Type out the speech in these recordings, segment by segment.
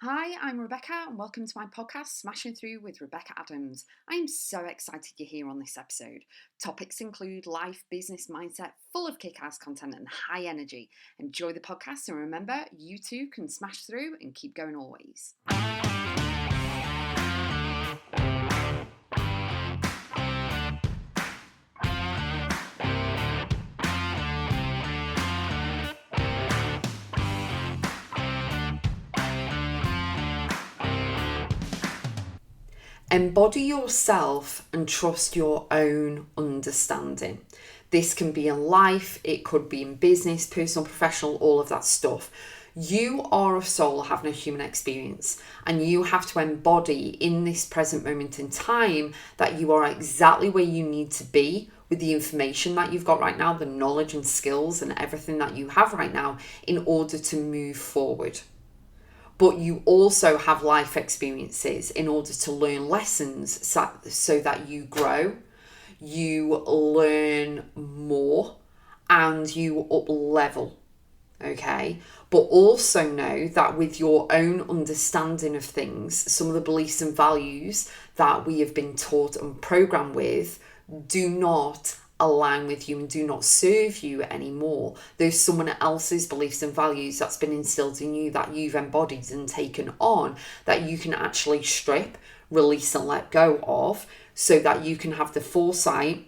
Hi, I'm Rebecca, and welcome to my podcast, Smashing Through with Rebecca.x. I am so excited you're here on this episode. Topics include life, business, mindset, full of kick-ass content and high energy. Enjoy the podcast, and remember, you too can smash through and keep going always. Embody yourself and trust your own understanding. This can be in life, it could be in business, personal, professional, all of that stuff. You are a soul having a human experience, and you have to embody in this present moment in time that you are exactly where you need to be with the information that you've got right now, the knowledge and skills and everything that you have right now in order to move forward. But you also have life experiences in order to learn lessons so that you grow, you learn more, and you up level. Okay, but also know that with your own understanding of things, some of the beliefs and values that we have been taught and programmed with do not align with you and do not serve you anymore. There's someone else's beliefs and values that's been instilled in you that you've embodied and taken on that you can actually strip, release and let go of, so that you can have the foresight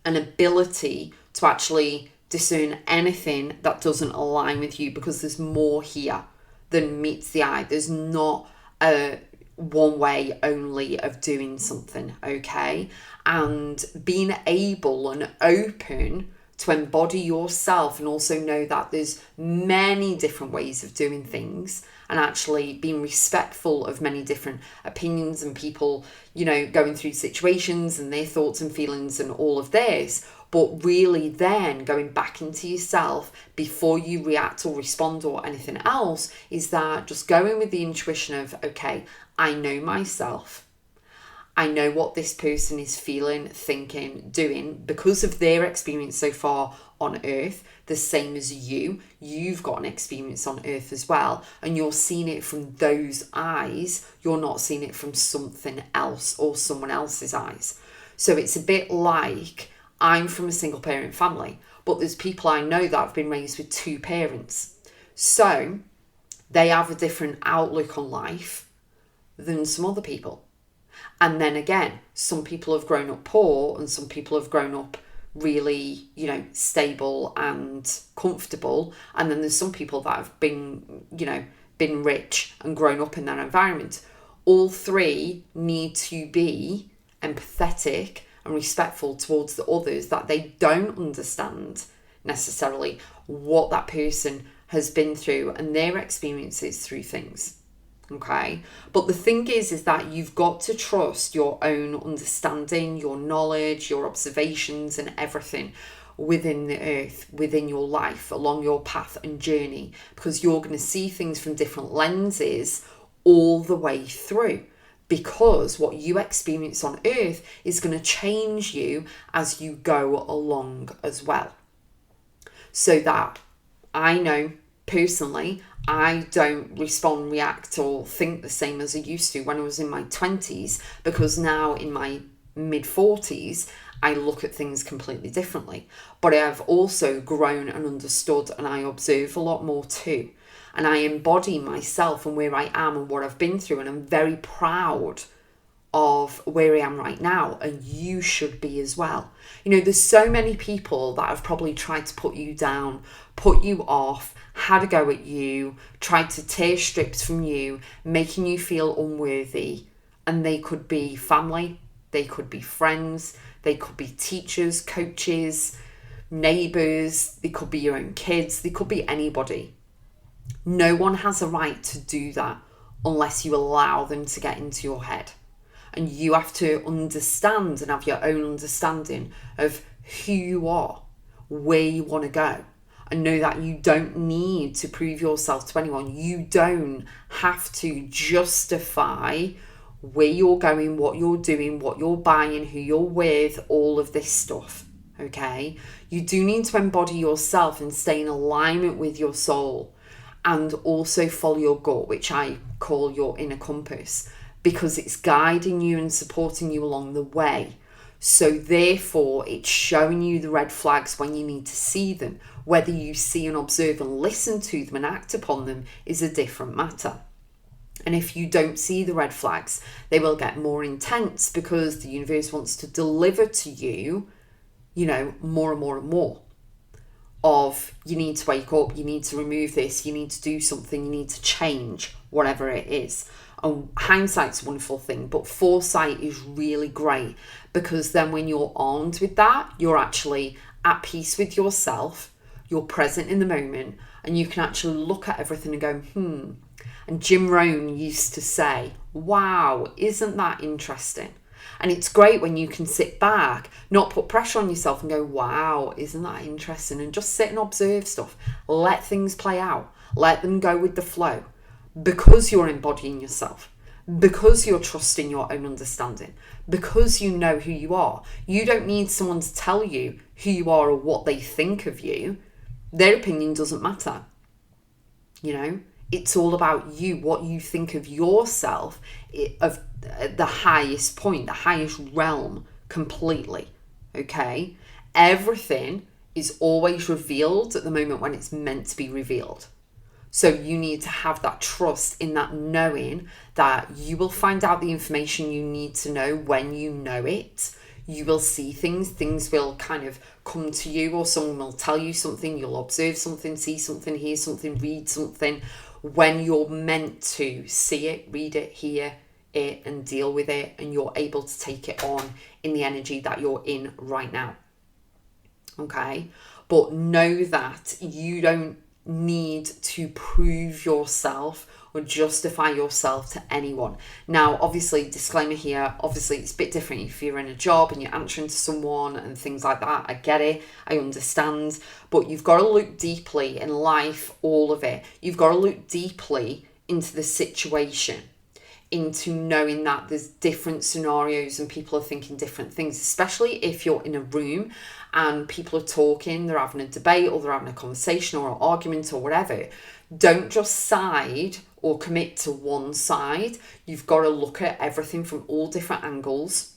and ability to actually discern anything that doesn't align with you, because there's more here than meets the eye. There's not a one way only of doing something, okay? And being able and open to embody yourself and also know that there's many different ways of doing things, and actually being respectful of many different opinions and people, going through situations and their thoughts and feelings and all of this. But really then going back into yourself before you react or respond or anything else, is that just going with the intuition of, okay, I know myself. I know what this person is feeling, thinking, doing because of their experience so far on earth, the same as you. You've got an experience on earth as well, and you're seeing it from those eyes. You're not seeing it from something else or someone else's eyes. So it's a bit like, I'm from a single parent family, but there's people I know that have been raised with two parents. So they have a different outlook on life than some other people. And then again, some people have grown up poor and some people have grown up really, stable and comfortable. And then there's some people that have been rich and grown up in that environment. All three need to be empathetic and respectful towards the others, that they don't understand necessarily what that person has been through and their experiences through things. Okay, but the thing is that you've got to trust your own understanding, your knowledge, your observations and everything within the earth, within your life, along your path and journey, because you're going to see things from different lenses all the way through, because what you experience on earth is going to change you as you go along as well. So that I know personally, I don't respond, react or think the same as I used to when I was in my 20s, because now in my mid 40s, I look at things completely differently. But I have also grown and understood, and I observe a lot more too. And I embody myself and where I am and what I've been through, and I'm very proud of where I am right now, and you should be as well. There's so many people that have probably tried to put you down, put you off, had a go at you, tried to tear strips from you, making you feel unworthy. And they could be family, they could be friends, they could be teachers, coaches, neighbours, they could be your own kids, they could be anybody. No one has a right to do that unless you allow them to get into your head. And you have to understand and have your own understanding of who you are, where you want to go, and know that you don't need to prove yourself to anyone. You don't have to justify where you're going, what you're doing, what you're buying, who you're with, all of this stuff, okay? You do need to embody yourself and stay in alignment with your soul and also follow your gut, which I call your inner compass, because it's guiding you and supporting you along the way. So therefore, it's showing you the red flags when you need to see them. Whether you see and observe and listen to them and act upon them is a different matter. And if you don't see the red flags, they will get more intense, because the universe wants to deliver to you, more and more and more of, you need to wake up, you need to remove this, you need to do something, you need to change, whatever it is. And hindsight's a wonderful thing, but foresight is really great, because then when you're armed with that, you're actually at peace with yourself, you're present in the moment, and you can actually look at everything and go, And Jim Rohn used to say, wow, isn't that interesting? And it's great when you can sit back, not put pressure on yourself, and go, wow, isn't that interesting? And just sit and observe stuff. Let things play out. Let them go with the flow. Because you're embodying yourself. Because you're trusting your own understanding. Because you know who you are. You don't need someone to tell you who you are or what they think of you. Their opinion doesn't matter. It's all about you, what you think of yourself, of the highest point, the highest realm, completely. Okay? Everything is always revealed at the moment when it's meant to be revealed. So you need to have that trust in that knowing that you will find out the information you need to know when you know it. You will see things will kind of come to you, or someone will tell you something, you'll observe something, see something, hear something, read something, when you're meant to see it, read it, hear it, and deal with it, and you're able to take it on in the energy that you're in right now. Okay? But know that you don't need to prove yourself or justify yourself to anyone. Now, obviously, disclaimer here, obviously it's a bit different if you're in a job and you're answering to someone and things like that. I get it, I understand, but you've got to look deeply in life, all of it. You've got to look deeply into the situation, into knowing that there's different scenarios and people are thinking different things, especially if you're in a room and people are talking, they're having a debate or they're having a conversation or an argument or whatever. Don't just side or commit to one side. You've got to look at everything from all different angles,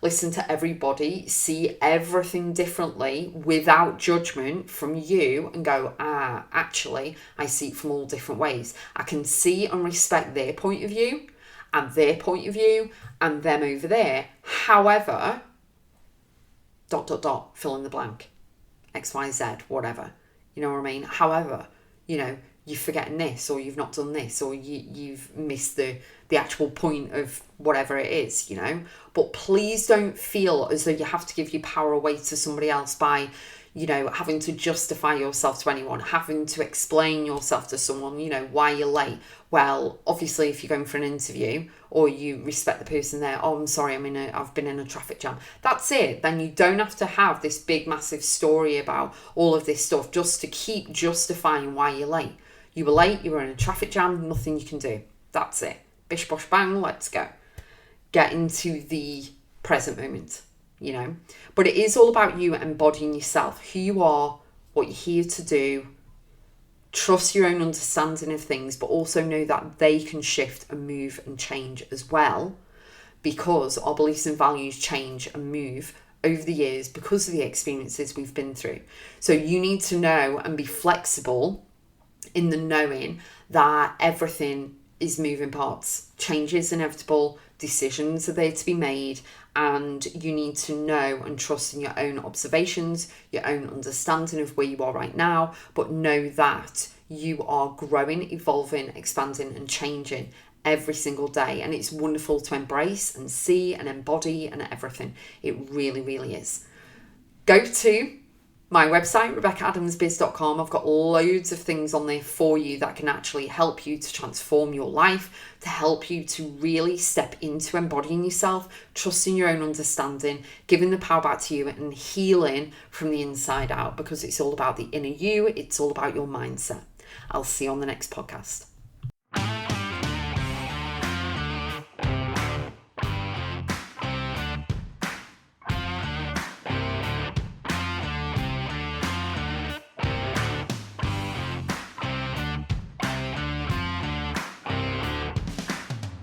listen to everybody, see everything differently without judgment from you, and go, actually, I see it from all different ways. I can see and respect their point of view and their point of view and them over there. However, ... fill in the blank, XYZ, whatever. You know what I mean? However, you're forgetting this, or you've not done this, or you've missed the actual point of whatever it is, But please don't feel as though you have to give your power away to somebody else by, having to justify yourself to anyone, having to explain yourself to someone, why you're late. Well, obviously, if you're going for an interview or you respect the person there, I'm sorry, I've been in a traffic jam. That's it. Then you don't have to have this big, massive story about all of this stuff just to keep justifying why you're late. You were late, you were in a traffic jam, nothing you can do. That's it. Bish, bosh, bang, let's go. Get into the present moment, But it is all about you embodying yourself, who you are, what you're here to do. Trust your own understanding of things, but also know that they can shift and move and change as well, because our beliefs and values change and move over the years because of the experiences we've been through. So you need to know and be flexible in the knowing that everything is moving parts. Change is inevitable, decisions are there to be made, and you need to know and trust in your own observations, your own understanding of where you are right now, but know that you are growing, evolving, expanding and changing every single day. And it's wonderful to embrace and see and embody and everything. It really, really is. Go to my website, Rebecca.x. I've got loads of things on there for you that can actually help you to transform your life, to help you to really step into embodying yourself, trusting your own understanding, giving the power back to you and healing from the inside out, because it's all about the inner you. It's all about your mindset. I'll see you on the next podcast.